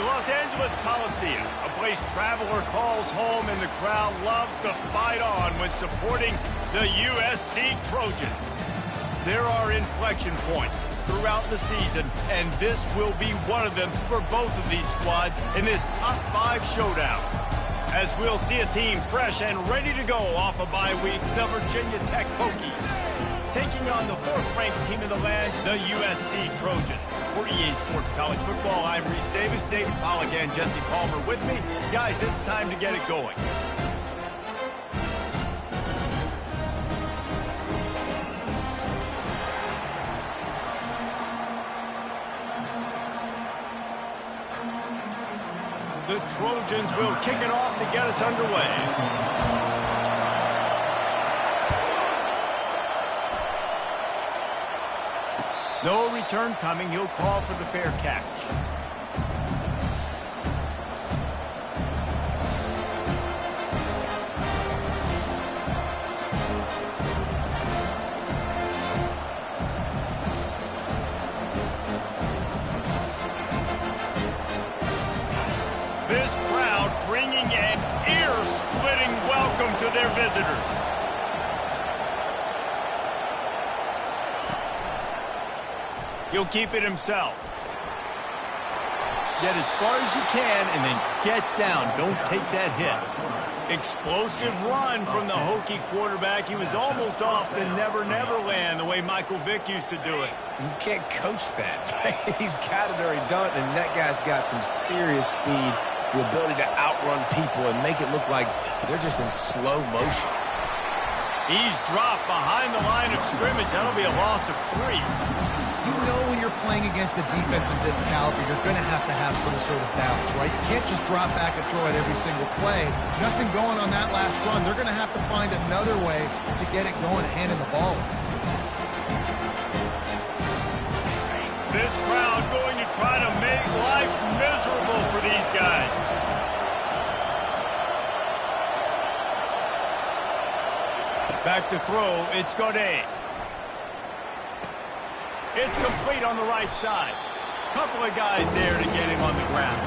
Los Angeles Coliseum, a place traveler calls home and the crowd loves to fight on when supporting the USC Trojans. There are inflection points throughout the season, and this will be one of them for both of these squads in this top 5 showdown. As we'll see a team fresh and ready to go off a bye week, the Virginia Tech Hokies, taking on the 4th-ranked team in the land, the USC Trojans. For EA Sports College Football, I'm Reese Davis, David Pollack, and Jesse Palmer with me. Guys, it's time to get it going. The Trojans will kick it off to get us underway. No return coming. He'll call for the fair catch. This crowd bringing an ear-splitting welcome to their visitors. He'll keep it himself. Get as far as you can and then get down. Don't take that hit. Explosive run from the Hokie quarterback. He was almost off the never-never land the way Michael Vick used to do it. You can't coach that. He's got it or he don't, and that guy's got some serious speed, the ability to outrun people and make it look like they're just in slow motion. He's dropped behind the line of scrimmage. That'll be a loss of 3. You know when you're playing against a defense of this caliber, you're going to have some sort of balance, right? You can't just drop back and throw it every single play. Nothing going on that last run. They're going to have to find another way to get it going, handing the ball. This crowd going to try to make life miserable for these guys. Back to throw, it's Godet. It's complete on the right side. Couple of guys there to get him on the ground.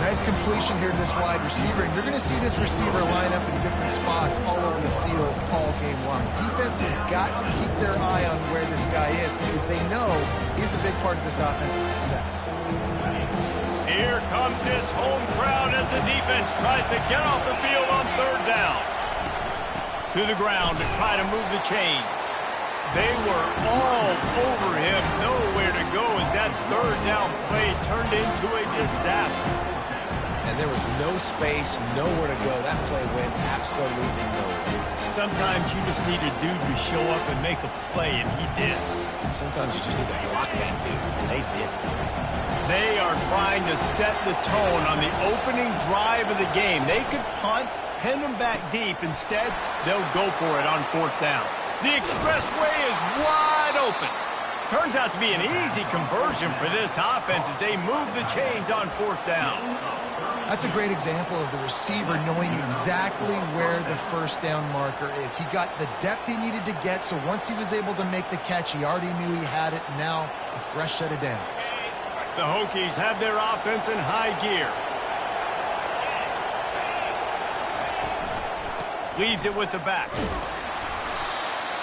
Nice completion here to this wide receiver. And you're going to see this receiver line up in different spots all over the field all game long. Defense has got to keep their eye on where this guy is because they know he's a big part of this offense's success. Here comes his home crowd as the defense tries to get off the field on 3rd down. To the ground to try to move the chains. They were all over him, nowhere to go as that 3rd down play turned into a disaster. And there was no space, nowhere to go. That play went absolutely nowhere. Sometimes you just need a dude to show up and make a play, and he did. And sometimes you just need to block that dude, and they did. They are trying to set the tone on the opening drive of the game. They could punt, pin them back deep. Instead, they'll go for it on 4th down. The expressway is wide open. Turns out to be an easy conversion for this offense as they move the chains on 4th down. That's a great example of the receiver knowing exactly where the 1st down marker is. He got the depth he needed to get, so once he was able to make the catch, he already knew he had it. Now, a fresh set of downs. The Hokies have their offense in high gear. Leaves it with the back.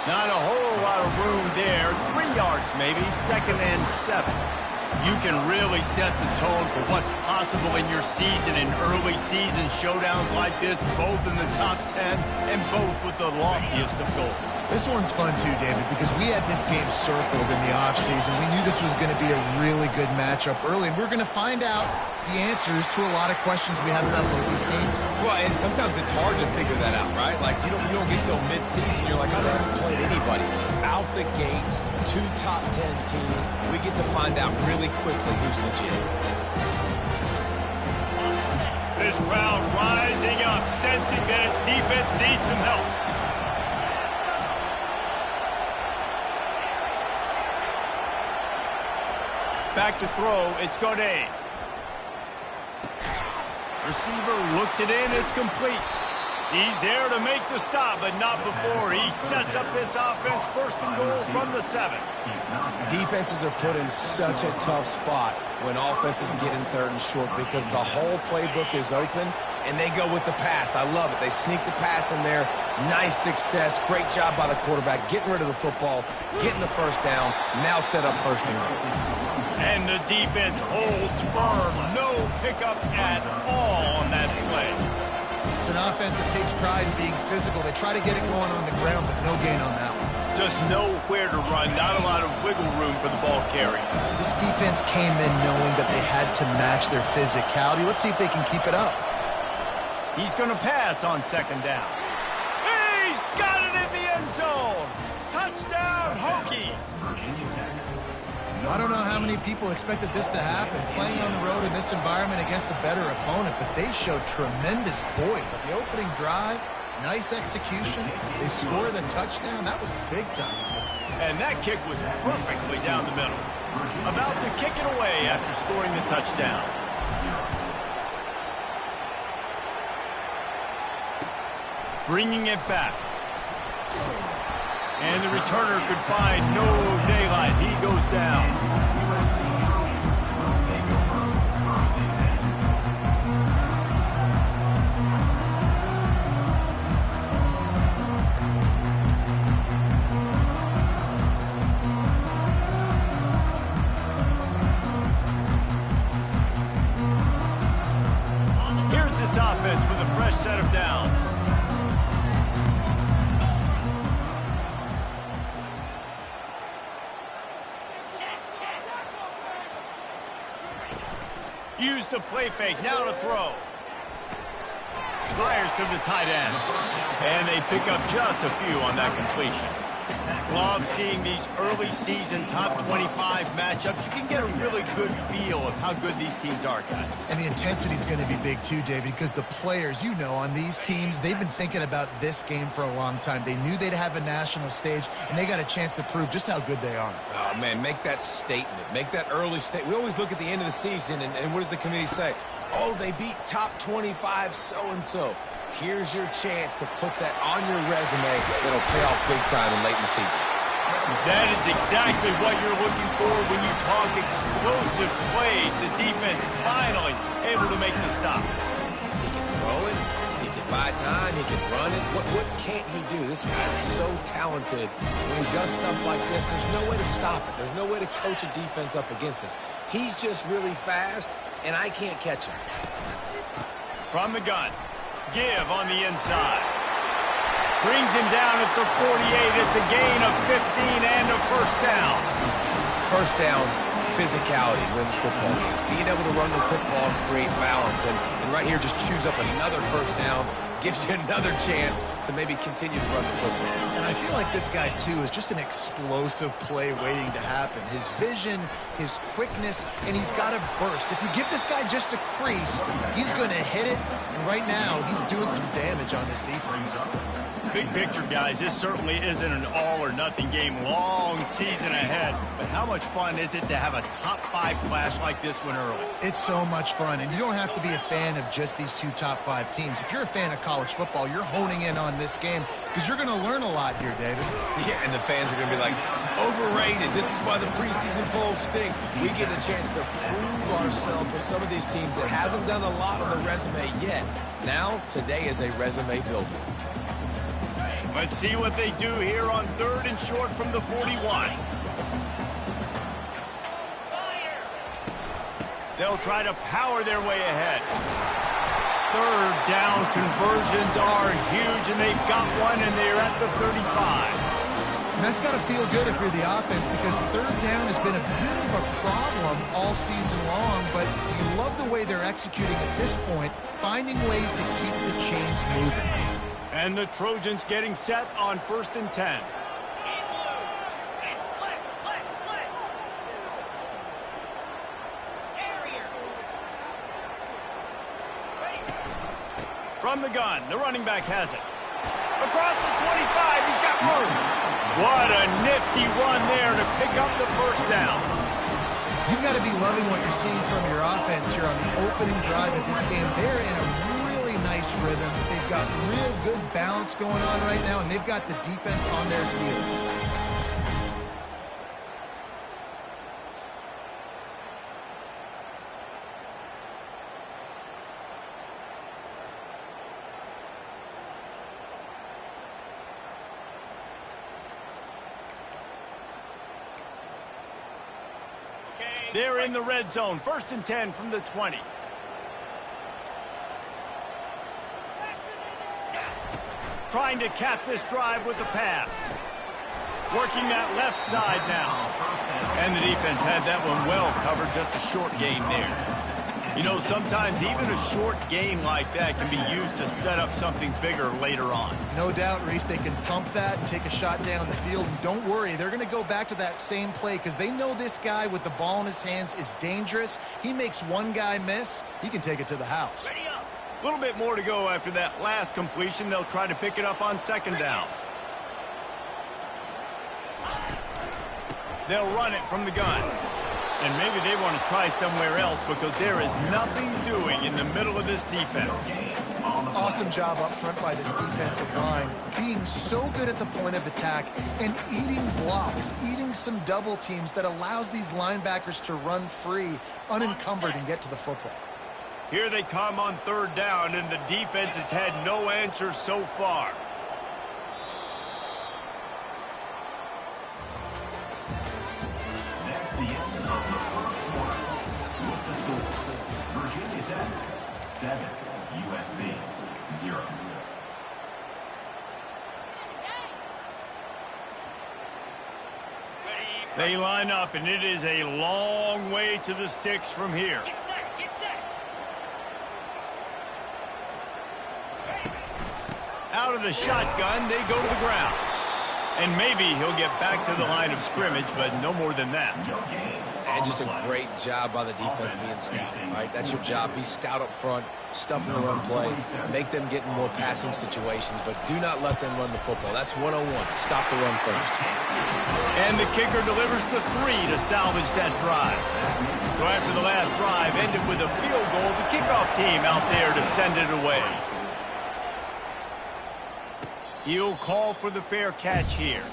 Not a whole lot of room there. 3 yards maybe, 2nd and 7. You can really set the tone for what's possible in your season in early season showdowns like this, both in the top 10 and both with the loftiest of goals. This one's fun too, David, because we had this game circled in the offseason. We knew this was going to be a really good matchup early, and we're going to find out the answers to a lot of questions we have about both these teams. Well, and sometimes it's hard to figure that out, right? Like, you don't get till mid-season. You're like, I haven't played anybody. Out the gates, 2 top 10 teams. We get to find out really quickly who's legit. This crowd rising up, sensing that its defense needs some help. Back to throw, it's Godet. Receiver looks it in, it's complete. He's there to make the stop, but not before he sets up this offense first and goal from the 7. Defenses are put in such a tough spot when offenses get in third and short because the whole playbook is open, and they go with the pass. I love it. They sneak the pass in there. Nice success. Great job by the quarterback getting rid of the football, getting the first down, now set up first and goal. And the defense holds firm. No pickup at all on that play. It's an offense that takes pride in being physical. They try to get it going on the ground, but no gain on that one. Just nowhere to run. Not a lot of wiggle room for the ball carry. This defense came in knowing that they had to match their physicality. Let's see if they can keep it up. He's going to pass on second down. He's got it in the end zone. Touchdown, Hokies. I don't know how many people expected this to happen, playing on the road in this environment against a better opponent, but they showed tremendous poise. On the opening drive, nice execution. They score the touchdown. That was big time. And that kick was perfectly down the middle. About to kick it away after scoring the touchdown. Bringing it back. And the returner could find no daylight. He goes down. Here's this offense with a fresh set of downs. Use the play fake, now to throw. Fires to the tight end. And they pick up just a few on that completion. Love seeing these early season top 25 matchups. You can get a really good feel of how good these teams are, guys. And the intensity is going to be big too, David, because the players, you know, on these teams, they've been thinking about this game for a long time. They knew they'd have a national stage, and they got a chance to prove just how good they are. Oh, man, make that statement. Make that early statement. We always look at the end of the season, and what does the committee say? Oh, they beat top 25 so-and-so. Here's your chance to put that on your resume that'll pay off big time and late in the season. That is exactly what you're looking for when you talk explosive plays. The defense finally able to make the stop. He can throw it. He can buy time. He can run it. What can't he do? This guy's so talented. When he does stuff like this, there's no way to stop it. There's no way to coach a defense up against this. He's just really fast, and I can't catch him. From the gun. Give on the inside. Brings him down at the 48. It's a gain of 15 and a first down. First down, physicality wins football games. Being able to run the football, create balance. And right here, just choose up another first down. Gives you another chance to maybe continue to run the football. And I feel like this guy, too, is just an explosive play waiting to happen. His vision, his quickness, and he's got a burst. If you give this guy just a crease, he's going to hit it. And right now, he's doing some damage on this defense. Big picture, guys, this certainly isn't an all-or-nothing game. Long season ahead. But how much fun is it to have a top-5 clash like this one early? It's so much fun, and you don't have to be a fan of just these two top-5 teams. If you're a fan of college football, you're honing in on this game because you're going to learn a lot here, David. Yeah, and the fans are going to be like, overrated. This is why the preseason polls stink. We get a chance to prove ourselves with some of these teams that hasn't done a lot on the resume yet. Now, today is a resume builder. Let's see what they do here on third and short from the 41. They'll try to power their way ahead. Third down conversions are huge, and they've got one, and they're at the 35. And that's got to feel good if you're the offense because third down has been a bit of a problem all season long, but you love the way they're executing at this point, finding ways to keep the chains moving. And the Trojans getting set on 1st and 10. From the gun, the running back has it. Across the 25, he's got room. What a nifty run there to pick up the first down. You've got to be loving what you're seeing from your offense here on the opening drive of this game. They're in a really nice rhythm. They've got real good balance going on right now, and they've got the defense on their heels. They're in the red zone. 1st and 10 from the 20. Trying to cap this drive with a pass. Working that left side now. And the defense had that one well covered. Just a short gain there. You know, sometimes even a short game like that can be used to set up something bigger later on. No doubt, Reese, they can pump that and take a shot down the field. And don't worry, they're going to go back to that same play because they know this guy with the ball in his hands is dangerous. He makes one guy miss, he can take it to the house. A little bit more to go after that last completion. They'll try to pick it up on 2nd down. They'll run it from the gun. And maybe they want to try somewhere else because there is nothing doing in the middle of this defense. Awesome job up front by this defensive line, being so good at the point of attack and eating blocks, eating some double teams that allows these linebackers to run free, unencumbered, and get to the football. Here they come on 3rd down, and the defense has had no answers so far. That's the end of the first quarter. With the score, Virginia Tech 7, USC 0. They line up, and it is a long way to the sticks from here. Out of the shotgun, they go to the ground. And maybe he'll get back to the line of scrimmage, but no more than that. And just a great job by the defense being stout, right? That's your job. Be stout up front, stuff in the run play, make them get in more passing situations, but do not let them run the football. That's 101. Stop the run first. And the kicker delivers the 3 to salvage that drive. So after the last drive ended with a field goal, the kickoff team out there to send it away. He'll call for the fair catch here.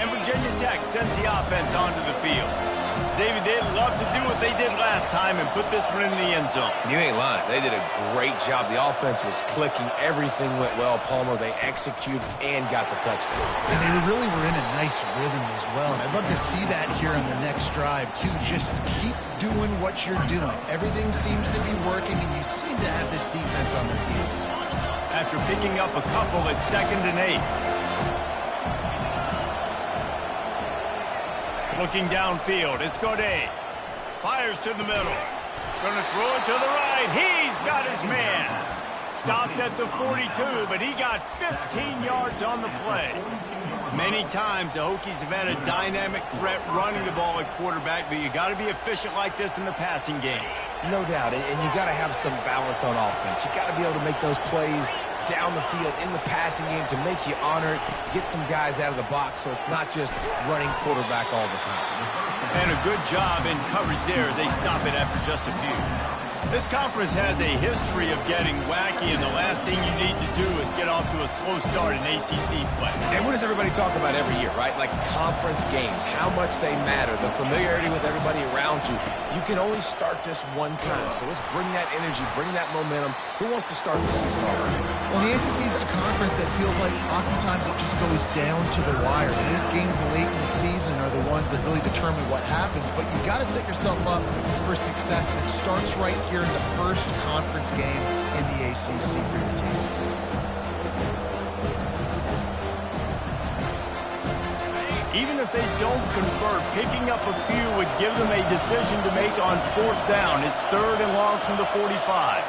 And Virginia Tech sends the offense onto the field. David, they'd love to do what they did last time and put this one in the end zone. You ain't lying. They did a great job. The offense was clicking. Everything went well, Palmer. They executed and got the touchdown. And they really were in a nice rhythm as well. And I'd love to see that here on the next drive, too. Just keep doing what you're doing. Everything seems to be working, and you seem to have this defense on their heels. After picking up a couple at 2nd and 8. Looking downfield, it's Godet. Fires to the middle. Gonna throw it to the right. He's got his man. Stopped at the 42, but he got 15 yards on the play. Many times the Hokies have had a dynamic threat running the ball at quarterback, but you got to be efficient like this in the passing game. No doubt, and you got to have some balance on offense. You got to be able to make those plays down the field in the passing game to make you honor it, get some guys out of the box so it's not just running quarterback all the time. And a good job in coverage there as they stop it after just a few. This conference has a history of getting wacky, and the last thing you need to do is get off to a slow start in ACC play. And what does everybody talk about every year, right? Like conference games, how much they matter, the familiarity with everybody around you. You can only start this one time, so let's bring that energy, bring that momentum. Who wants to start the season off right? Well, the ACC is a conference that feels like oftentimes it just goes down to the wire. Those games late in the season are the ones that really determine what happens, but you've got to set yourself up for success, and it starts right here in the first conference game in the ACC for your team. Even if they don't convert, picking up a few would give them a decision to make on 4th down. It's 3rd and long from the 45.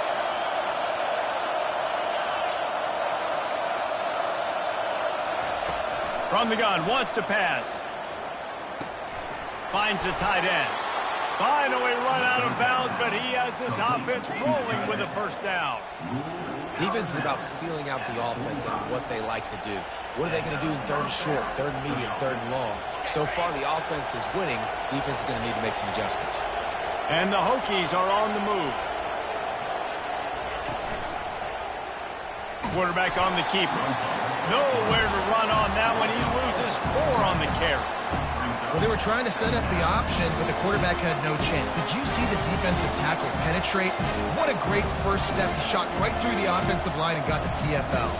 From the gun, wants to pass. Finds the tight end. Finally run out of bounds, but he has this offense rolling with a 1st down. Defense is about feeling out the offense and what they like to do. What are they going to do in third and short, third and medium, third and long? So far, the offense is winning. Defense is going to need to make some adjustments. And the Hokies are on the move. Quarterback on the keeper. Nowhere to run on that one. He loses 4 on the carry. Well, they were trying to set up the option, but the quarterback had no chance. Did you see the defensive tackle penetrate? What a great first step. He shot right through the offensive line and got the TFL.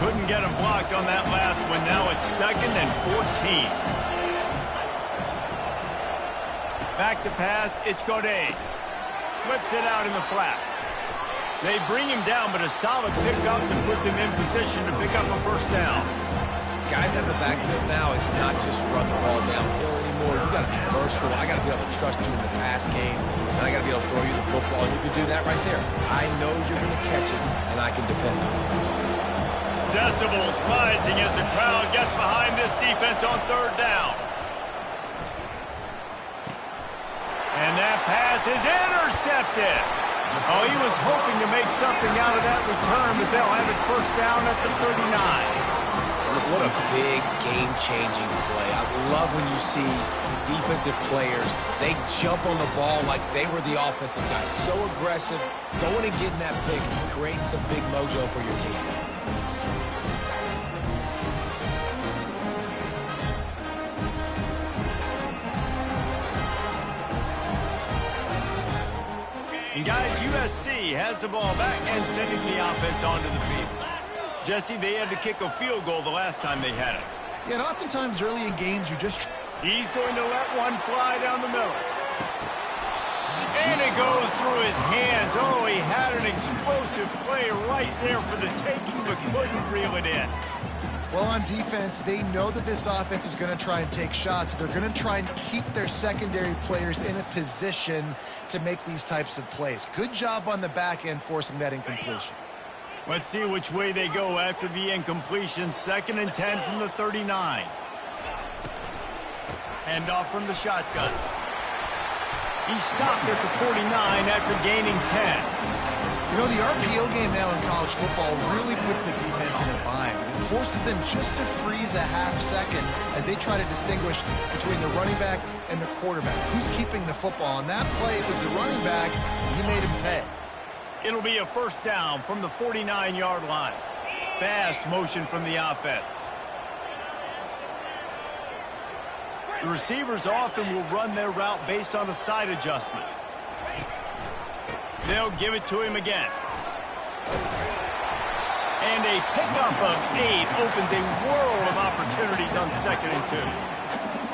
Couldn't get him blocked on that last one. Now it's 2nd and 14. Back to pass. It's Godet. Flips it out in the flat. They bring him down, but a solid pickup to put them in position to pick up a first down. Guys at the backfield now, it's not just run the ball downhill anymore. You got to be versatile. I got to be able to trust you in the pass game, and I got to be able to throw you the football. And you can do that right there. I know you're going to catch it, and I can depend on it. Decibels rising as the crowd gets behind this defense on 3rd down. And that pass is intercepted. Oh, he was hoping to make something out of that return, but they'll have it first down at the 39. What a big game-changing play. I love when you see defensive players, they jump on the ball like they were the offensive guys. So aggressive, going and getting that pick, creating some big mojo for your team. And guys, USC has the ball back and sending the offense onto the field. Jesse, they had to kick a field goal the last time they had it. Yeah, and oftentimes early in games, you just... He's going to let one fly down the middle. And it goes through his hands. Oh, he had an explosive play right there for the taking, but couldn't reel it in. Well, on defense, they know that this offense is going to try and take shots. They're going to try and keep their secondary players in a position to make these types of plays. Good job on the back end forcing that incompletion. Let's see which way they go after the incompletion. 2nd and 10 from the 39. Hand off from the shotgun. He stopped at the 49 after gaining 10. You know, the RPO game now in college football really puts the defense in a bind. It forces them just to freeze a half second as they try to distinguish between the running back and the quarterback. Who's keeping the football? On that play, it was the running back. He made him pay. It'll be a first down from the 49-yard line. Fast motion from the offense. The receivers often will run their route based on a side adjustment. They'll give it to him again. And a pickup of 8 opens a world of opportunities on 2nd and 2.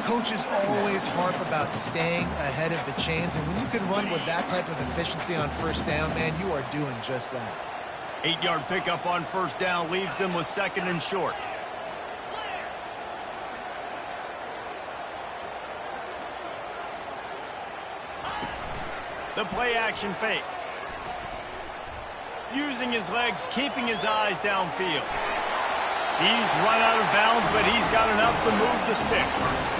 Coaches always harp about staying ahead of the chains, and when you can run with that type of efficiency on first down, man, you are doing just that. 8-yard pickup on first down leaves them with 2nd and short. The play action fake. Using his legs, keeping his eyes downfield. He's run out of bounds, but he's got enough to move the sticks.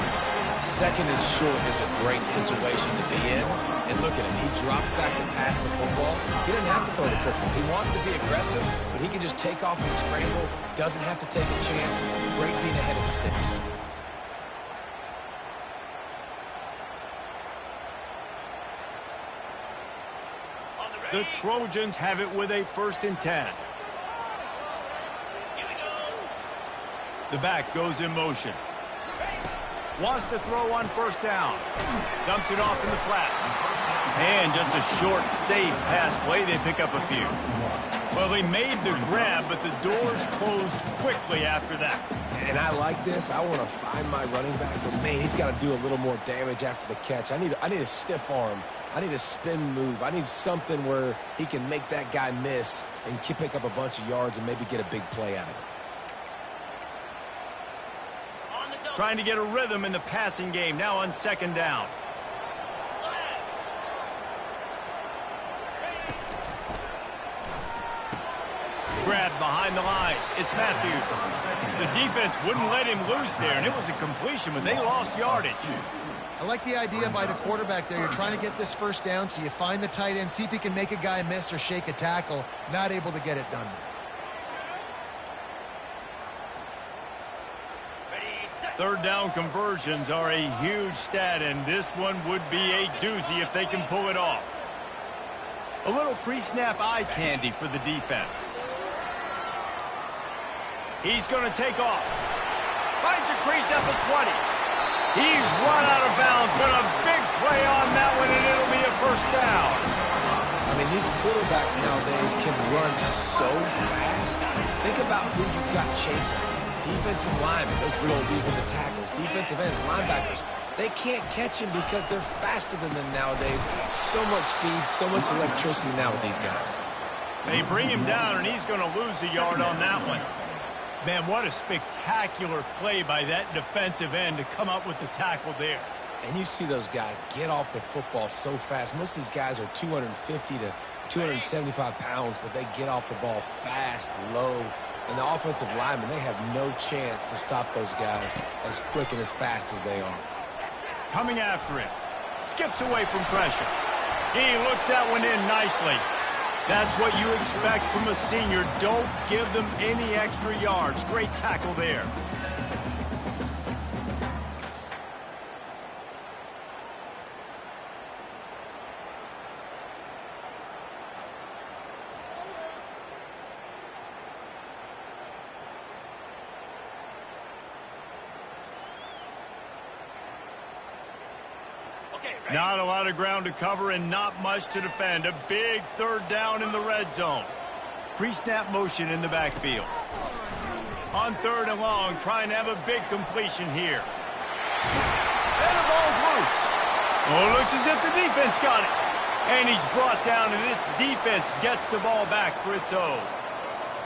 2nd and short is a great situation to be in. And look at him. He drops back to pass the football. He doesn't have to throw the football. He wants to be aggressive, but he can just take off and scramble. Doesn't have to take a chance. Great being ahead of the sticks. The Trojans have it with a 1st and 10. The back goes in motion. Wants to throw on first down. Dumps it off in the flats. And just a short, safe pass play. They pick up a few. Well, they made the grab, but the doors closed quickly after that. And I like this. I want to find my running back, but man, he's got to do a little more damage after the catch. I need a stiff arm. I need a spin move. I need something where he can make that guy miss and pick up a bunch of yards and maybe get a big play out of it. Trying to get a rhythm in the passing game, now on 2nd down. Grab behind the line. It's Matthews. The defense wouldn't let him loose there, and it was a completion, but they lost yardage. I like the idea by the quarterback there. You're trying to get this first down, so you find the tight end, see if he can make a guy miss or shake a tackle. Not able to get it done. Third down conversions are a huge stat, and this one would be a doozy if they can pull it off. A little pre-snap eye candy for the defense. He's going to take off. Finds a crease at the 20. He's run out of bounds, but a big play on that one, and it'll be a first down. I mean, these quarterbacks nowadays can run so fast. Think about who you've got chasing. Defensive linemen, those real defensive tackles, defensive ends, linebackers. They can't catch him because they're faster than them nowadays. So much speed, so much electricity now with these guys. They bring him down, and he's going to lose a yard on that one. Man, what a spectacular play by that defensive end to come up with the tackle there. And you see those guys get off the football so fast. Most of these guys are 250 to 275 pounds, but they get off the ball fast, low. And the offensive linemen, they have no chance to stop those guys as quick and as fast as they are. Coming after him. Skips away from pressure. He looks that one in nicely. That's what you expect from a senior. Don't give them any extra yards. Great tackle there. Not a lot of ground to cover and not much to defend. A big third down in the red zone. Pre-snap motion in the backfield. On third and long, trying to have a big completion here. And the ball's loose. Oh, looks as if the defense got it. And he's brought down, and this defense gets the ball back for its own.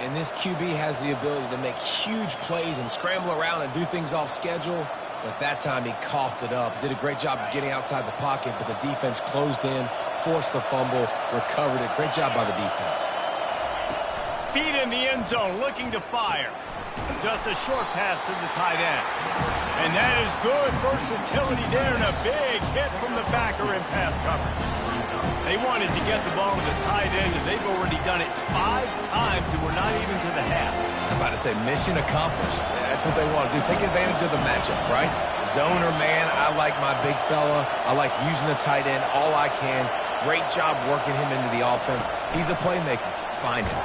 And this QB has the ability to make huge plays and scramble around and do things off schedule. But that time he coughed it up. Did a great job of getting outside the pocket, but the defense closed in, forced the fumble, recovered it. Great job by the defense. Feet in the end zone, looking to fire. Just a short pass to the tight end. And that is good versatility there, and a big hit from the backer in pass coverage. They wanted to get the ball to the tight end, and they've already done it 5 times, and we're not even to the half. I'm about to say mission accomplished. Yeah, that's what they want to do. Take advantage of the matchup, right? Zone or man, I like my big fella. I like using the tight end all I can. Great job working him into the offense. He's a playmaker. Find him.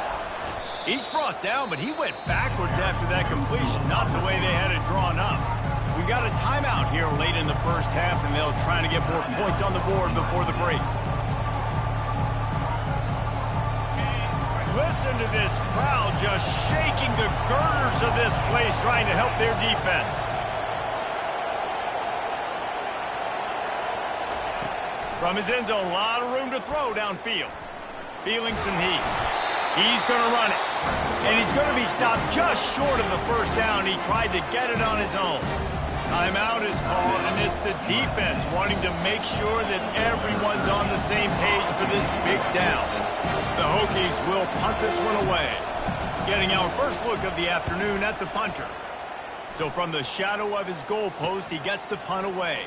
He's brought down, but he went backwards after that completion, not the way they had it drawn up. We got a timeout here late in the first half, and they'll try to get more points on the board before the break. Listen to this crowd just shaking the girders of this place, trying to help their defense. From his end zone, a lot of room to throw downfield. Feeling some heat. He's going to run it. And he's going to be stopped just short of the first down. He tried to get it on his own. Timeout is called, and it's the defense wanting to make sure that everyone's on the same page for this big down. The Hokies will punt this one away. Getting our first look of the afternoon at the punter. So from the shadow of his goal post, he gets the punt away.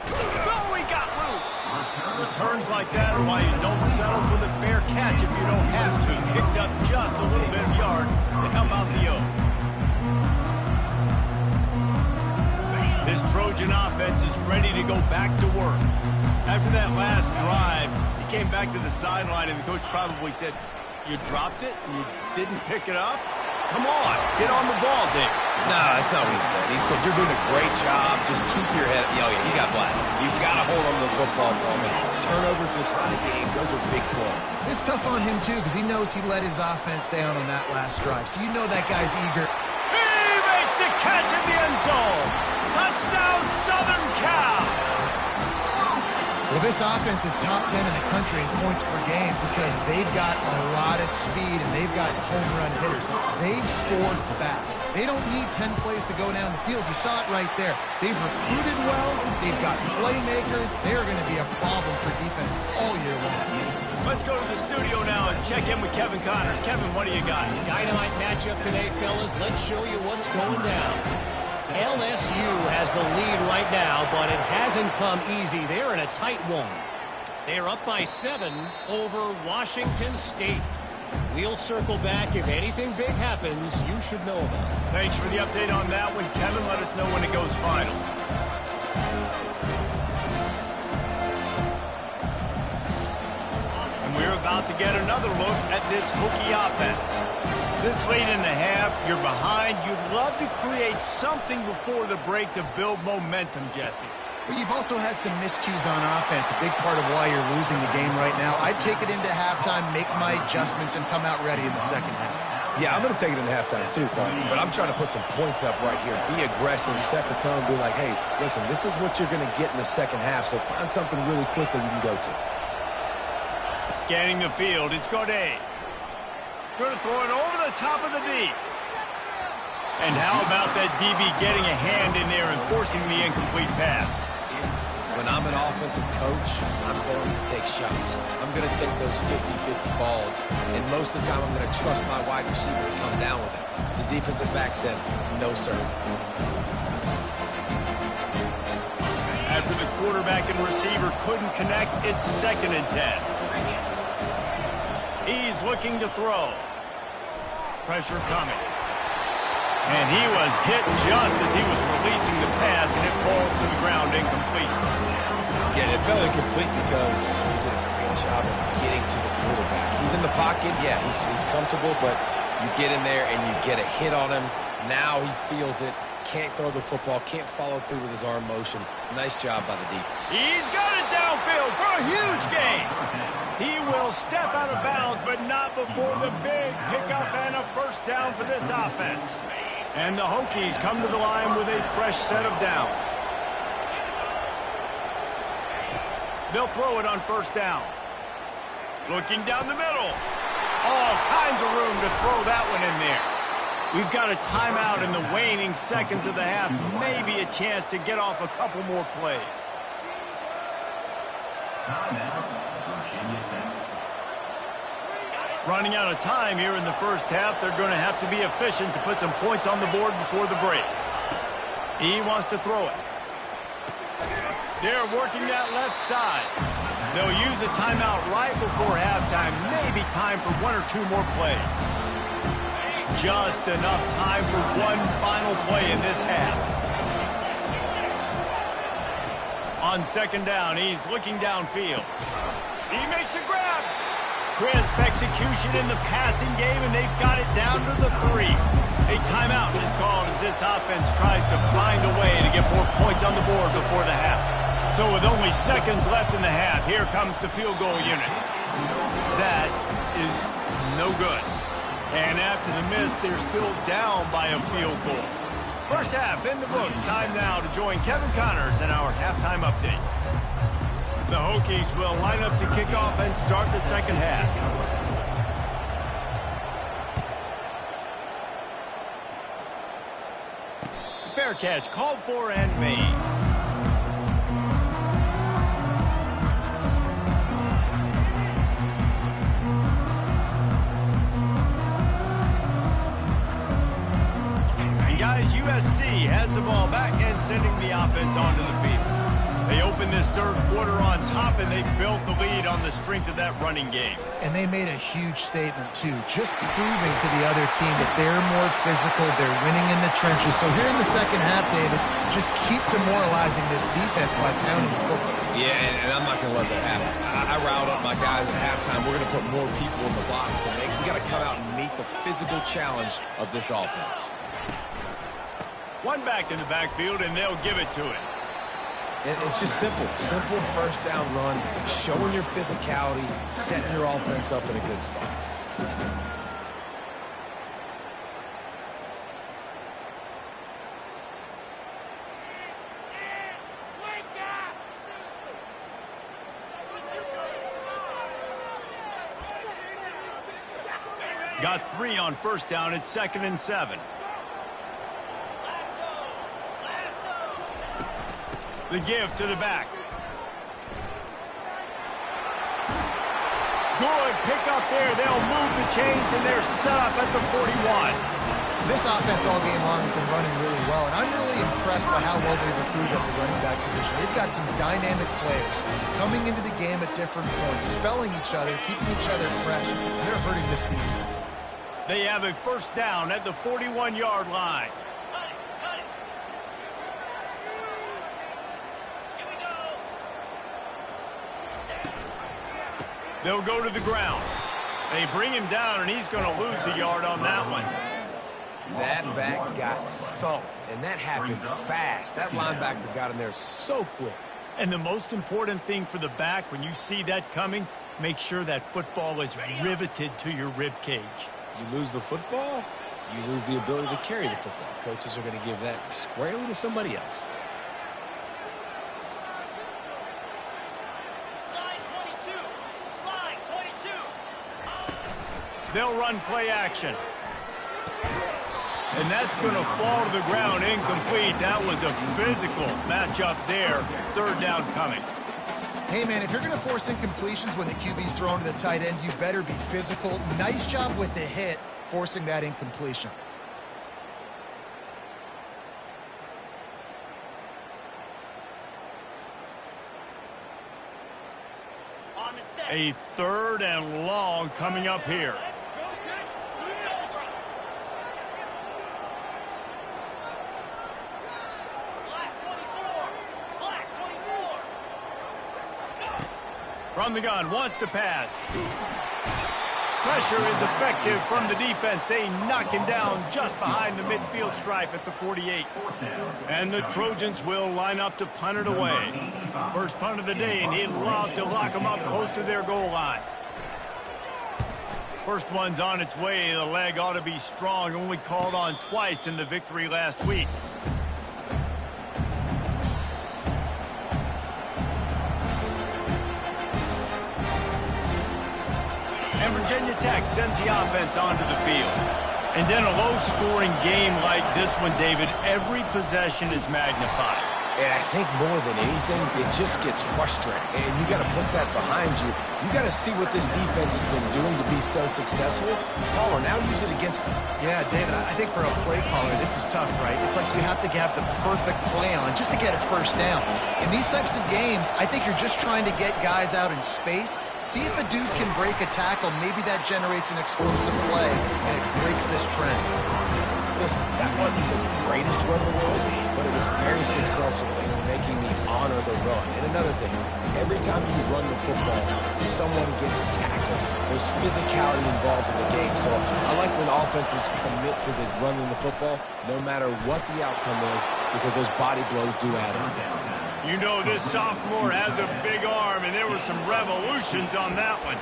Oh, he got loose. Returns like that are why you don't settle for the fair catch if you don't have to. Picks up just a little bit of yards to help out the O. This Trojan offense is ready to go back to work. After that last drive, he came back to the sideline, and the coach probably said, "You dropped it? You didn't pick it up? Come on, get on the ball, Dave." No, that's not what he said. He said, "You're doing a great job. Just keep your head." Oh, yeah, he got blasted. You've got to hold on to the football for him. Turnovers decide games. Those are big plays. It's tough on him, too, because he knows he let his offense down on that last drive. So you know that guy's eager. He makes the catch in the end zone. Touchdown, Southern Cal. Well, this offense is top 10 in the country in points per game because they've got a lot of speed and they've got home run hitters. They've scored fast. They don't need 10 plays to go down the field. You saw it right there. They've recruited well. They've got playmakers. They're going to be a problem for defense all year long. Let's go to the studio now and check in with Kevin Connors. Kevin, what do you got? Dynamite matchup today, fellas. Let's show you what's going down. LSU has the lead right now, but it hasn't come easy. They're in a tight one. They're up by 7 over Washington State. We'll circle back. If anything big happens, you should know about it. Thanks for the update on that one, Kevin. Let us know when it goes final. And we're about to get another look at this Hokie offense. This late in the half, you're behind. You'd love to create something before the break to build momentum, Jesse. But you've also had some miscues on offense, a big part of why you're losing the game right now. I'd take it into halftime, make my adjustments, and come out ready in the second half. Yeah, I'm going to take it into halftime too, partner. But I'm trying to put some points up right here. Be aggressive, set the tone, be like, hey, listen, this is what you're going to get in the second half, so find something really quickly you can go to. Scanning the field, it's Gaudet. Going to throw it over the top of the D. And how about that DB getting a hand in there and forcing the incomplete pass? When I'm an offensive coach, I'm going to take shots. I'm going to take those 50-50 balls, and most of the time I'm going to trust my wide receiver to come down with it. The defensive back said, no, sir. After the quarterback and receiver couldn't connect, it's 2nd and 10. He's looking to throw. Pressure coming. And he was hit just as he was releasing the pass, and it falls to the ground incomplete. Yeah, it felt incomplete because he did a great job of getting to the quarterback. He's in the pocket. Yeah, he's comfortable, but you get in there and you get a hit on him. Now he feels it. Can't throw the football. Can't follow through with his arm motion. Nice job by the deep. He's got it downfield for a huge gain. He will step out of bounds, but not before the big pickup and a first down for this offense. And the Hokies come to the line with a fresh set of downs. They'll throw it on first down. Looking down the middle. All kinds of room to throw that one in there. We've got a timeout in the waning seconds of the half. Maybe a chance to get off a couple more plays. Running out of time here in the first half. They're going to have to be efficient to put some points on the board before the break. He wants to throw it. They're working that left side. They'll use a timeout right before halftime. Maybe time for 1 or 2 more plays. Just enough time for one final play in this half. On 2nd down, he's looking downfield. He makes a grab. Crisp execution in the passing game, and they've got it down to the 3. A timeout is called as this offense tries to find a way to get more points on the board before the half. So with only seconds left in the half, here comes the field goal unit. That is no good. And after the miss, they're still down by a field goal. First half in the books. Time now to join Kevin Connors in our halftime update. The Hokies will line up to kick off and start the second half. Fair catch called for and made. Guys, USC has the ball back and sending the offense onto the field. They opened this third quarter on top, and they built the lead on the strength of that running game. And they made a huge statement, too, just proving to the other team that they're more physical, they're winning in the trenches. So here in the second half, David, just keep demoralizing this defense by pounding the football. Yeah, and I'm not going to let that happen. I riled up my guys at halftime. We're going to put more people in the box, and we got to come out and meet the physical challenge of this offense. One back in the backfield, and they'll give it to it. And it's just simple. Simple first down run, showing your physicality, setting your offense up in a good spot. Got 3 on first down. It's 2nd and 7. The give to the back. Good pick up there. They'll move the chains, and they're set up at the 41. This offense all game long has been running really well, and I'm really impressed by how well they've recruited at the running back position. They've got some dynamic players coming into the game at different points, spelling each other, keeping each other fresh, and they're hurting this defense. They have a first down at the 41-yard line. They'll go to the ground. They bring him down, and he's going to lose a yard on that one. That back got thumped, and that happened fast. That linebacker got in there so quick. And the most important thing for the back, when you see that coming, make sure that football is riveted to your rib cage. You lose the football, you lose the ability to carry the football. Coaches are going to give that squarely to somebody else. They'll run play action. And that's going to fall to the ground incomplete. That was a physical matchup there. Third down coming. Hey, man, if you're going to force incompletions when the QB's throwing to the tight end, you better be physical. Nice job with the hit, forcing that incompletion. A third and long coming up here. From the gun, wants to pass. Pressure is effective from the defense. They knock him down just behind the midfield stripe at the 48. And the Trojans will line up to punt it away. First punt of the day, and he'd love to lock them up close to their goal line. First one's on its way. The leg ought to be strong. Only called on twice in the victory last week. And Virginia Tech sends the offense onto the field. And then a low-scoring game like this one, David, every possession is magnified. And I think more than anything, it just gets frustrating. And you got to put that behind you. You got to see what this defense has been doing to be so successful. Caller, now use it against them. Yeah, David, I think for a play caller, this is tough, right? It's like you have to have the perfect play on just to get a first down. In these types of games, I think you're just trying to get guys out in space, see if a dude can break a tackle. Maybe that generates an explosive play, and it breaks this trend. Listen, that wasn't the greatest run in the world, but it was very successful in making me honor the run. And another thing, every time you run the football, someone gets tackled. There's physicality involved in the game. So I like when offenses commit to the running the football, no matter what the outcome is, because those body blows do add up. You know this sophomore has a big arm, and there were some revolutions on that one.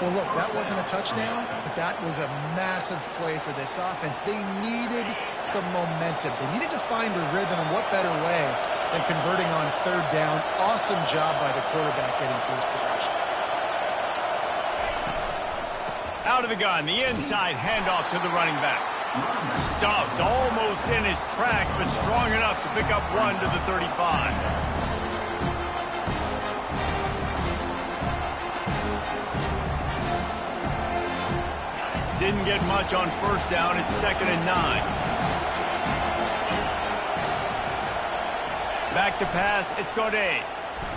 Well, look, that wasn't a touchdown, but that was a massive play for this offense. They needed some momentum. They needed to find a rhythm, and what better way than converting on third down. Awesome job by the quarterback getting through his progression. Out of the gun, the inside handoff to the running back. Stuffed almost in his tracks, but strong enough to pick up one to the 35. Didn't get much on first down. It's 2nd and 9. Back to pass. It's Godet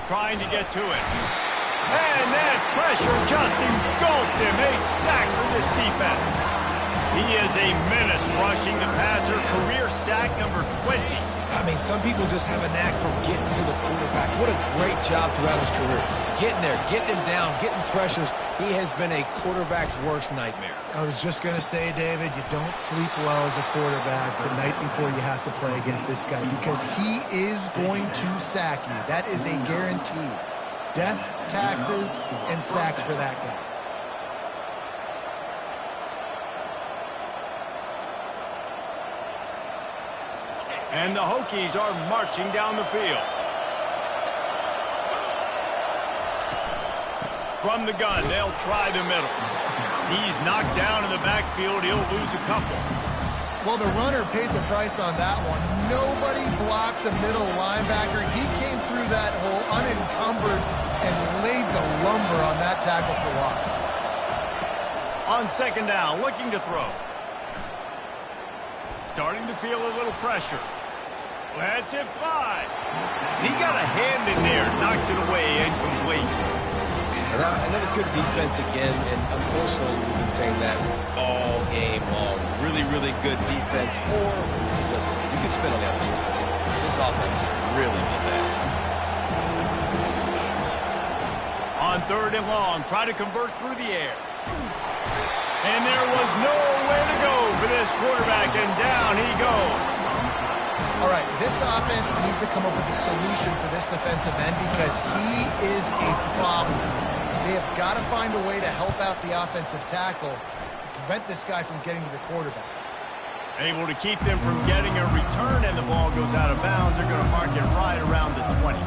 trying to get to it. And that pressure just engulfed him. A sack for this defense. He is a menace rushing the passer. Career sack number 20. I mean, some people just have a knack for getting to the quarterback. What a great job throughout his career. Getting there, getting him down, getting pressures. He has been a quarterback's worst nightmare. I was just going to say, David, you don't sleep well as a quarterback the night before you have to play against this guy, because he is going to sack you. That is a guarantee. Death, taxes, and sacks for that guy. And the Hokies are marching down the field. From the gun, they'll try the middle. He's knocked down in the backfield. He'll lose a couple. Well, the runner paid the price on that one. Nobody blocked the middle linebacker. He came through that hole unencumbered and laid the lumber on that tackle for loss. On 2nd down, looking to throw. Starting to feel a little pressure. Lets it fly. He got a hand in there, knocks it away, incomplete. And that was good defense again, and unfortunately we've been saying that all game long. Really, really good defense. Or, listen, you can spin on the other side. This offense has really been bad. On 3rd and long, try to convert through the air. And there was nowhere to go for this quarterback, and down he goes. All right, this offense needs to come up with a solution for this defensive end because he is a problem. They have got to find a way to help out the offensive tackle to prevent this guy from getting to the quarterback. Able to keep them from getting a return, and the ball goes out of bounds. They're going to mark it right around the 20.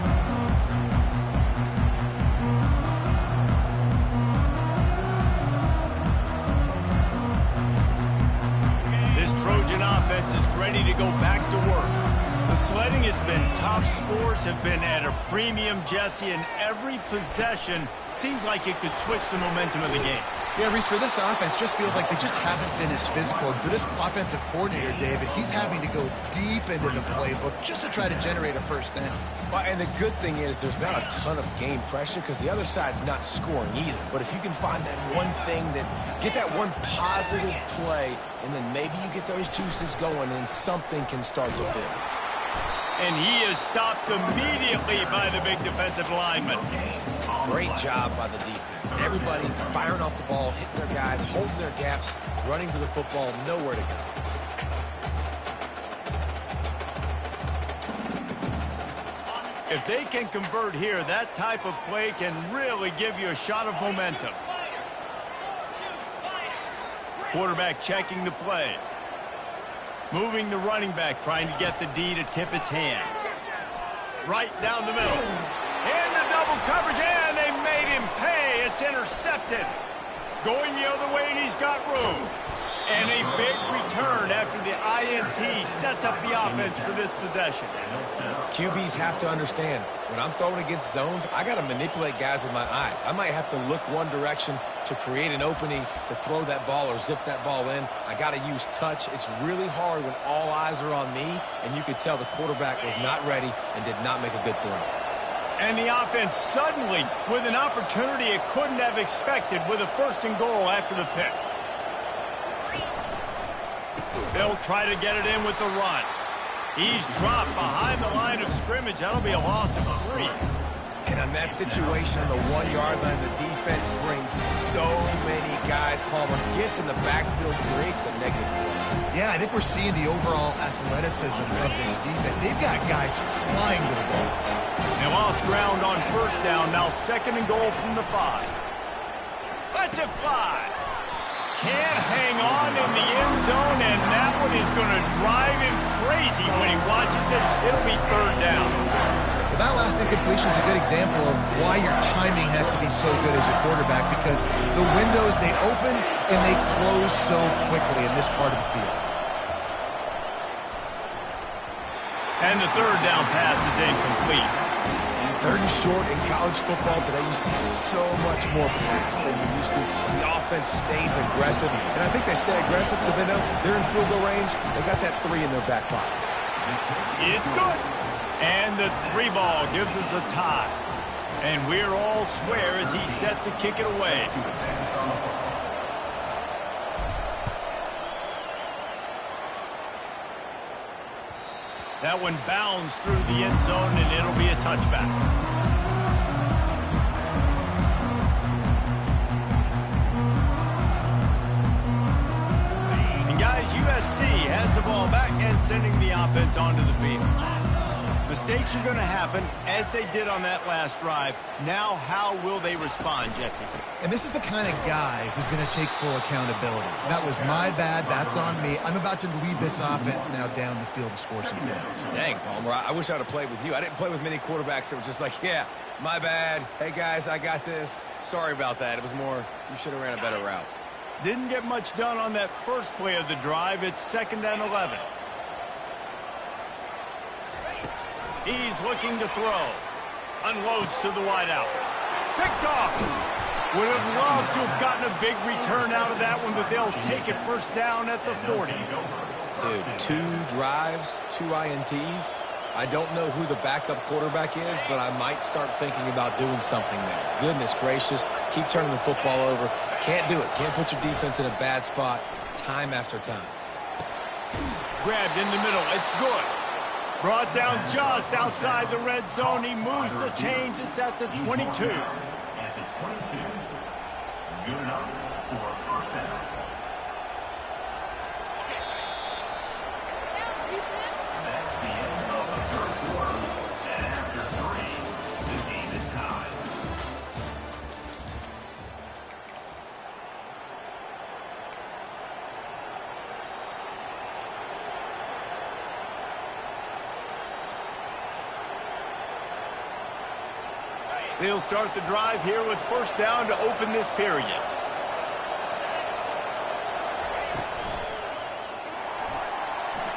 This Trojan offense is ready to go back to work. The sledding has been tough. Scores have been at a premium, Jesse, and every possession seems like it could switch the momentum of the game. Yeah, Reese, for this offense, just feels like they just haven't been as physical. And for this offensive coordinator, David, he's having to go deep into the playbook just to try to generate a first down. Well, and the good thing is there's not a ton of game pressure because the other side's not scoring either. But if you can find that one thing, get that one positive play, and then maybe you get those juices going and something can start to build. And he is stopped immediately by the big defensive lineman. Great job by the defense. Everybody firing off the ball, hitting their guys, holding their gaps, running to the football, nowhere to go. If they can convert here, that type of play can really give you a shot of momentum. Quarterback checking the play. Moving the running back, trying to get the D to tip its hand. Right down the middle. In the double coverage, and they made him pay. It's intercepted. Going the other way, and he's got room. And a big return after the INT sets up the offense for this possession. QBs have to understand, when I'm throwing against zones, I got to manipulate guys with my eyes. I might have to look one direction to create an opening to throw that ball or zip that ball in. I got to use touch. It's really hard when all eyes are on me, and you could tell the quarterback was not ready and did not make a good throw. And the offense suddenly with an opportunity it couldn't have expected with a 1st and goal after the pick. They'll try to get it in with the run. He's dropped behind the line of scrimmage. That'll be a loss of 3. And on that situation, on the 1-yard line, the defense brings so many guys. Palmer gets in the backfield, creates the negative play. Yeah, I think we're seeing the overall athleticism of this defense. They've got guys flying to the ball. They lost ground on 1st down. Now 2nd and goal from the 5. Let's it fly. Can't hang on in the end zone, and that one is going to drive him crazy when he watches it. It'll be 3rd down. Well, that last incompletion is a good example of why your timing has to be so good as a quarterback, because the windows, they open and they close so quickly in this part of the field. And the 3rd down pass is incomplete. 3rd and short in college football today, you see so much more pass than you used to. The offense stays aggressive, and I think they stay aggressive because they know they're in field goal range. They got that 3 in their back pocket. It's good. And the 3 ball gives us a tie. And we're all square as he's set to kick it away. That one bounds through the end zone, and it'll be a touchback. And guys, USC has the ball back and sending the offense onto the field. Mistakes are going to happen, as they did on that last drive. Now, how will they respond, Jesse? And this is the kind of guy who's going to take full accountability. That was my bad. That's on me. I'm about to lead this offense now down the field and score some points. Dang, Palmer, I wish I would have played with you. I didn't play with many quarterbacks that were just like, yeah, my bad. Hey, guys, I got this. Sorry about that. It was more, you should have ran a better route. Didn't get much done on that first play of the drive. It's 2nd and 11. He's looking to throw. Unloads to the wideout. Picked off. Would have loved to have gotten a big return out of that one, but they'll take it 1st down at the 40. Dude, 2 drives, 2 INTs. I don't know who the backup quarterback is, but I might start thinking about doing something there. Goodness gracious, keep turning the football over. Can't do it. Can't put your defense in a bad spot time after time. Grabbed in the middle. It's good. Brought down just outside the red zone. He moves the chains. It's at the 22. At the 22. Good enough for first down. That's the end of the third quarter. And after 3, the game is tied. They'll start the drive here with first down to open this period.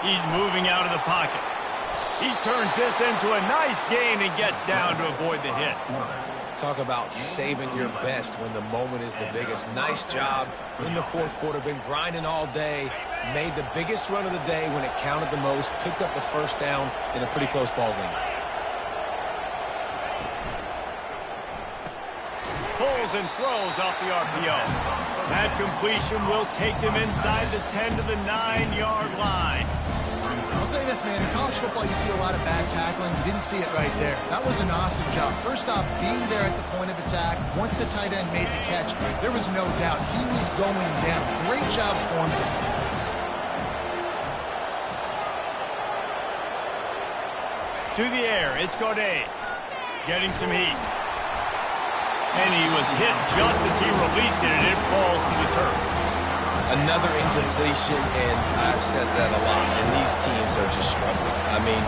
He's moving out of the pocket. He turns this into a nice gain and gets down to avoid the hit. Talk about saving your best when the moment is the biggest. Nice job in the fourth quarter. Been grinding all day. Made the biggest run of the day when it counted the most. Picked up the first down in a pretty close ball game. Pulls and throws off the RPO. That completion will take them inside the 10 to the 9-yard line. I'll say this, man. In college football, you see a lot of bad tackling. You didn't see it right there. That was an awesome job. First off, being there at the point of attack. Once the tight end made the catch, there was no doubt he was going down. Great job form tackling. To the air, it's Godet. Getting some heat. And he was hit just as he released it, and it falls to the turf. Another incompletion, and I've said that a lot, and these teams are just struggling. I mean,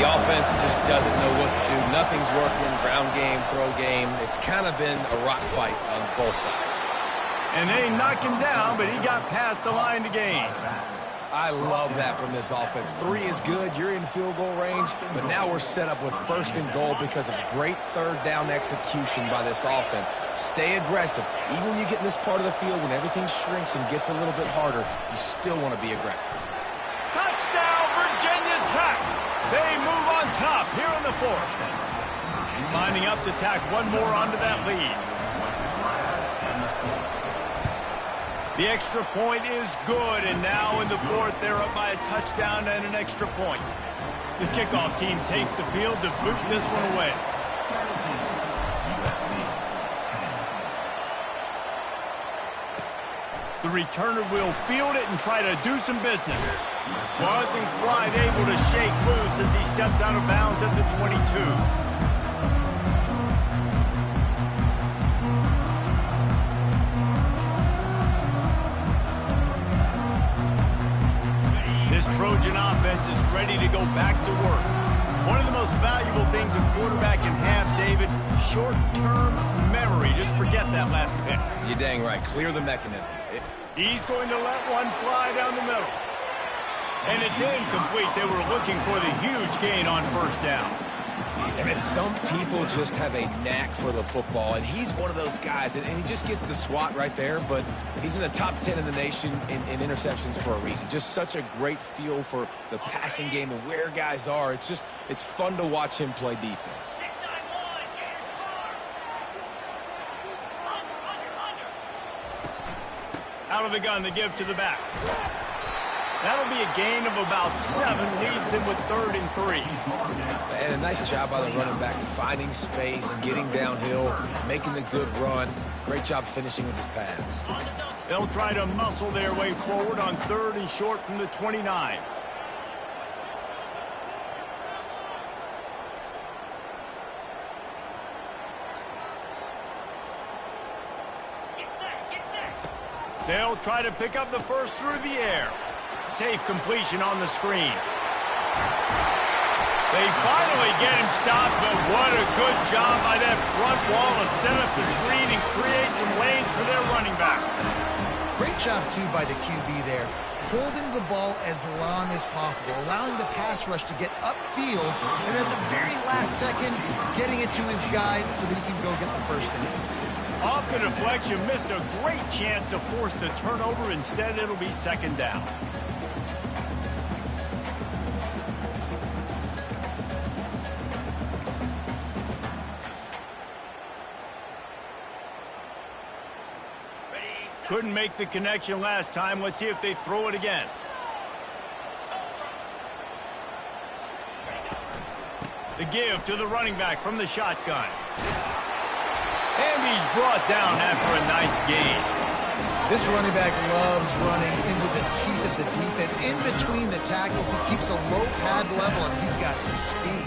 the offense just doesn't know what to do. Nothing's working, ground game, throw game. It's kind of been a rock fight on both sides. And they knocked him down, but he got past the line to gain. I love that from this offense. 3 is good. You're in field goal range, but now we're set up with first and goal because of great third down execution by this offense. Stay aggressive. Even when you get in this part of the field, when everything shrinks and gets a little bit harder, you still want to be aggressive. Touchdown, Virginia Tech. They move on top here in the fourth. Lining up to tack one more onto that lead. The extra point is good, and now in the fourth, they're up by a touchdown and an extra point. The kickoff team takes the field to boot this one away. The returner will field it and try to do some business. Wasn't quite able to shake loose as he steps out of bounds at the 22. Trojan offense is ready to go back to work. One of the most valuable things a quarterback can have, David, short-term memory. Just forget that last pick. You're dang right. Clear the mechanism. He's going to let one fly down the middle. And it's incomplete. They were looking for the huge gain on first down. And some people just have a knack for the football, and he's one of those guys, and he just gets the swat right there, but he's in the top 10 in the nation in interceptions for a reason. Just such a great feel for the passing game and where guys are. It's fun to watch him play defense. Out of the gun, they give to the back. That'll be a gain of about 7, leaves him with 3rd and 3. And a nice job by the running back, finding space, getting downhill, making the good run. Great job finishing with his pads. They'll try to muscle their way forward on 3rd and short from the 29. They'll try to pick up the first through the air. Safe completion on the screen. They finally get him stopped, but what a good job by that front wall to set up the screen and create some lanes for their running back. Great job, too, by the QB there. Holding the ball as long as possible, allowing the pass rush to get upfield, and at the very last second, getting it to his guy so that he can go get the first down. Off the deflection, missed a great chance to force the turnover. Instead, it'll be 2nd down. Couldn't make the connection last time. Let's see if they throw it again. The give to the running back from the shotgun. And he's brought down after a nice gain. This running back loves running into the teeth of the defense. In between the tackles, he keeps a low pad level, and he's got some speed.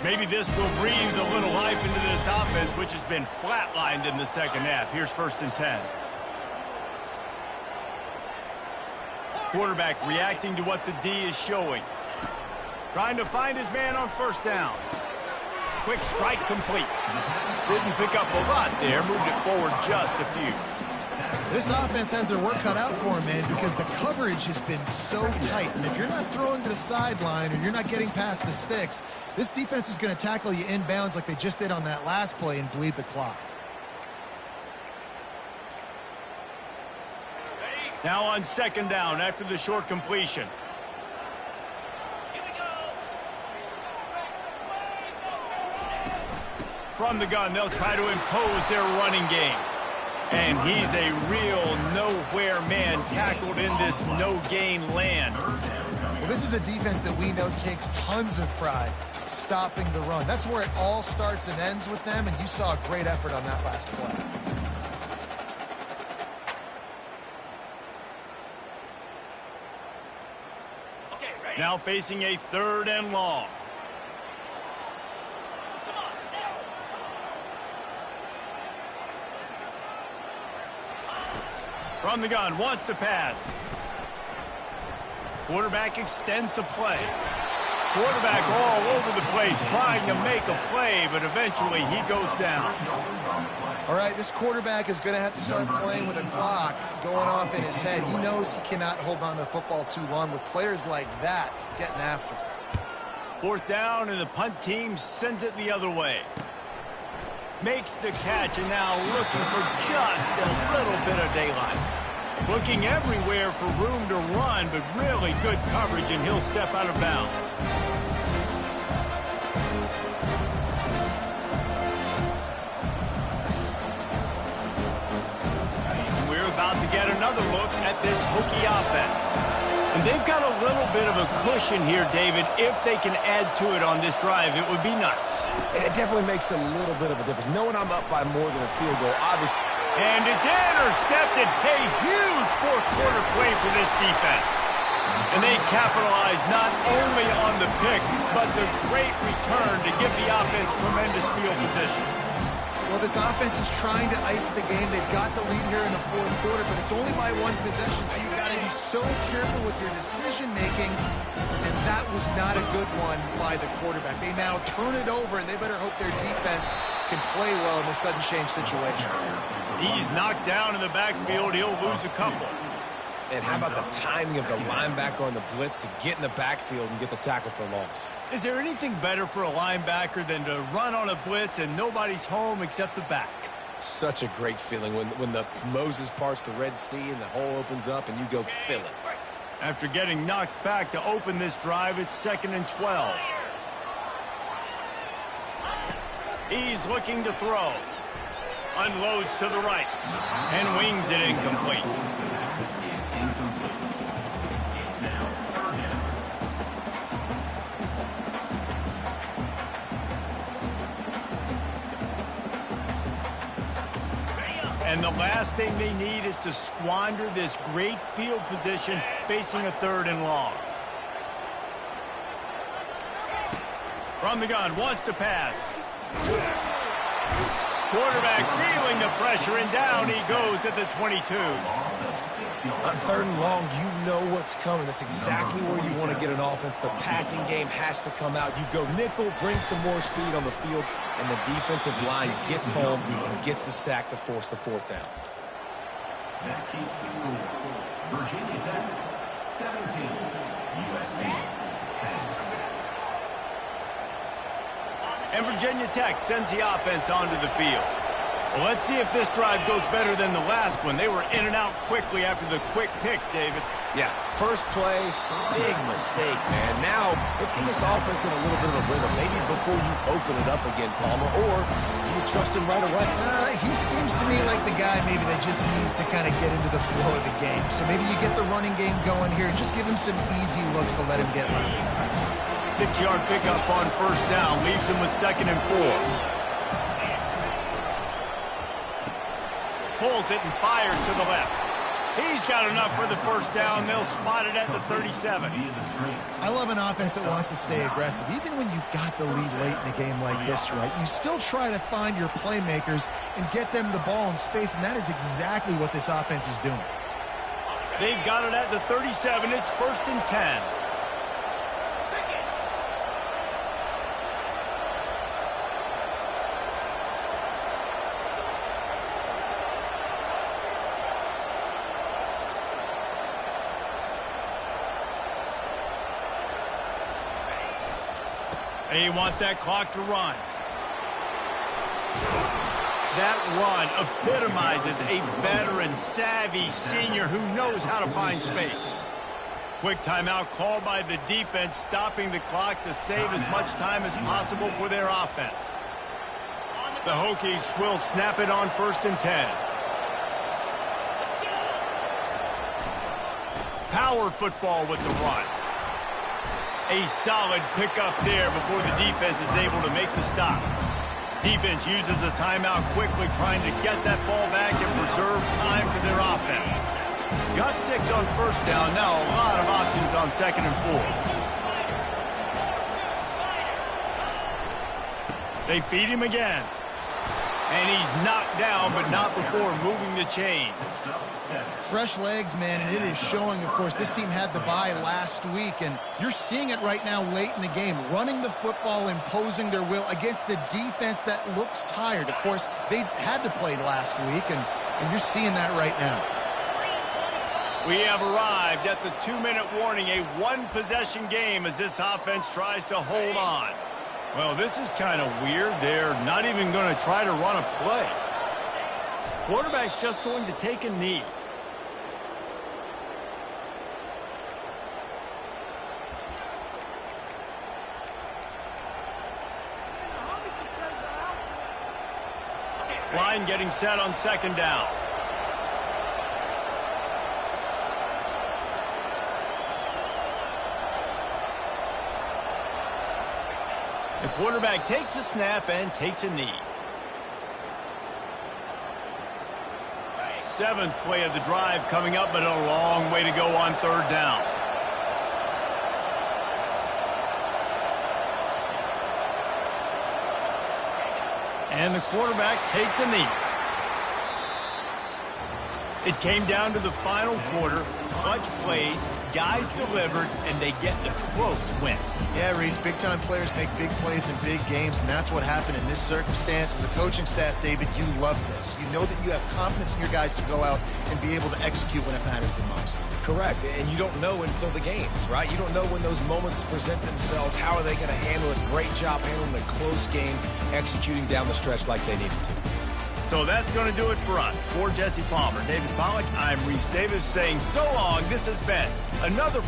Maybe this will breathe a little life into this offense, which has been flatlined in the second half. Here's 1st and 10. Quarterback reacting to what the D is showing. Trying to find his man on 1st down. Quick strike complete. Didn't pick up a lot there. Moved it forward just a few. This offense has their work cut out for them, man, because the coverage has been so tight. And if you're not throwing to the sideline or you're not getting past the sticks, this defense is going to tackle you inbounds like they just did on that last play and bleed the clock. Now on 2nd down after the short completion. From the gun, they'll try to impose their running game. And he's a real nowhere man tackled in this no-gain land. Well, this is a defense that we know takes tons of pride stopping the run. That's where it all starts and ends with them, and you saw a great effort on that last play. Now facing a 3rd and long. From the gun, wants to pass. Quarterback extends the play. Quarterback all over the place, trying to make a play, but eventually he goes down. All right, this quarterback is going to have to start playing with a clock going off in his head. He knows he cannot hold on to the football too long with players like that getting after him. 4th down, and the punt team sends it the other way. Makes the catch, and now looking for just a little bit of daylight. Looking everywhere for room to run, but really good coverage, and he'll step out of bounds. And we're about to get another look at this Hokie offense. And they've got a little bit of a cushion here, David. If they can add to it on this drive, it would be nice. It definitely makes a little bit of a difference. Knowing I'm up by more than a field goal, obviously. And it's intercepted. A huge 4th quarter play for this defense. And they capitalize not only on the pick, but the great return to give the offense tremendous field position. Well, this offense is trying to ice the game. They've got the lead here in the 4th quarter, but it's only by 1 possession, so you've got to be so careful with your decision-making, and that was not a good one by the quarterback. They now turn it over, and they better hope their defense can play well in this sudden change situation. He's knocked down in the backfield. He'll lose a couple. And how about the timing of the linebacker on the blitz to get in the backfield and get the tackle for loss? Is there anything better for a linebacker than to run on a blitz and nobody's home except the back? Such a great feeling when the Moses parts the Red Sea and the hole opens up and you go fill it. After getting knocked back to open this drive, it's 2nd and 12. He's looking to throw. Unloads to the right and wings it incomplete. And the last thing they need is to squander this great field position facing a 3rd and long. From the gun, wants to pass. Quarterback feeling the pressure, and down he goes at the 22. On 3rd and long, you know what's coming. That's exactly where you want to get an offense. The passing game has to come out. You go nickel, bring some more speed on the field, and the defensive line gets home and gets the sack to force the 4th down. That keeps the score. Virginia Tech, 17. USC, 10. And Virginia Tech sends the offense onto the field. Well, let's see if this drive goes better than the last one. They were in and out quickly after the quick pick, David. Yeah, first play, big mistake, man. Now, let's get this offense in a little bit of a rhythm. Maybe before you open it up again, Palmer, or do you trust him right away? He seems to me like the guy maybe that just needs to kind of get into the flow of the game. So maybe you get the running game going here. Just give him some easy looks to let him get level. 6-yard pickup on first down leaves him with 2nd and 4. Pulls it and fires to the left. He's got enough for the first down. They'll spot it at the 37. I love an offense that wants to stay aggressive. Even when you've got the lead late in a game like this, right, you still try to find your playmakers and get them the ball in space, and that is exactly what this offense is doing. They've got it at the 37. It's 1st and 10. They want that clock to run. That run epitomizes a veteran, savvy senior who knows how to find space. Quick timeout called by the defense, stopping the clock to save as much time as possible for their offense. The Hokies will snap it on 1st and 10. Power football with the run. A solid pickup there before the defense is able to make the stop. Defense uses a timeout quickly, trying to get that ball back and preserve time for their offense. Got 6 on first down. Now a lot of options on 2nd and 4. They feed him again. And he's knocked down, but not before moving the chains. Fresh legs, man, and it is showing, of course, this team had the bye last week, and you're seeing it right now late in the game, running the football, imposing their will against the defense that looks tired. Of course, they had to play last week, and you're seeing that right now. We have arrived at the 2-minute warning, a one-possession game as this offense tries to hold on. Well, this is kind of weird. They're not even going to try to run a play. Quarterback's just going to take a knee. Line getting set on 2nd down. The quarterback takes a snap and takes a knee. 7th play of the drive coming up, but a long way to go on 3rd down. And the quarterback takes a knee. It came down to the final quarter. Clutch plays, guys delivered, and they get the close win. Yeah, Reese, big-time players make big plays in big games, and that's what happened in this circumstance. As a coaching staff, David, you love this. You know that you have confidence in your guys to go out and be able to execute when it matters the most. Correct, and you don't know until the games, right? You don't know when those moments present themselves. How are they going to handle it? Great job handling a close game, executing down the stretch like they needed to. So that's going to do it for us. For Jesse Palmer, David Pollack, I'm Reese Davis saying so long. This has been another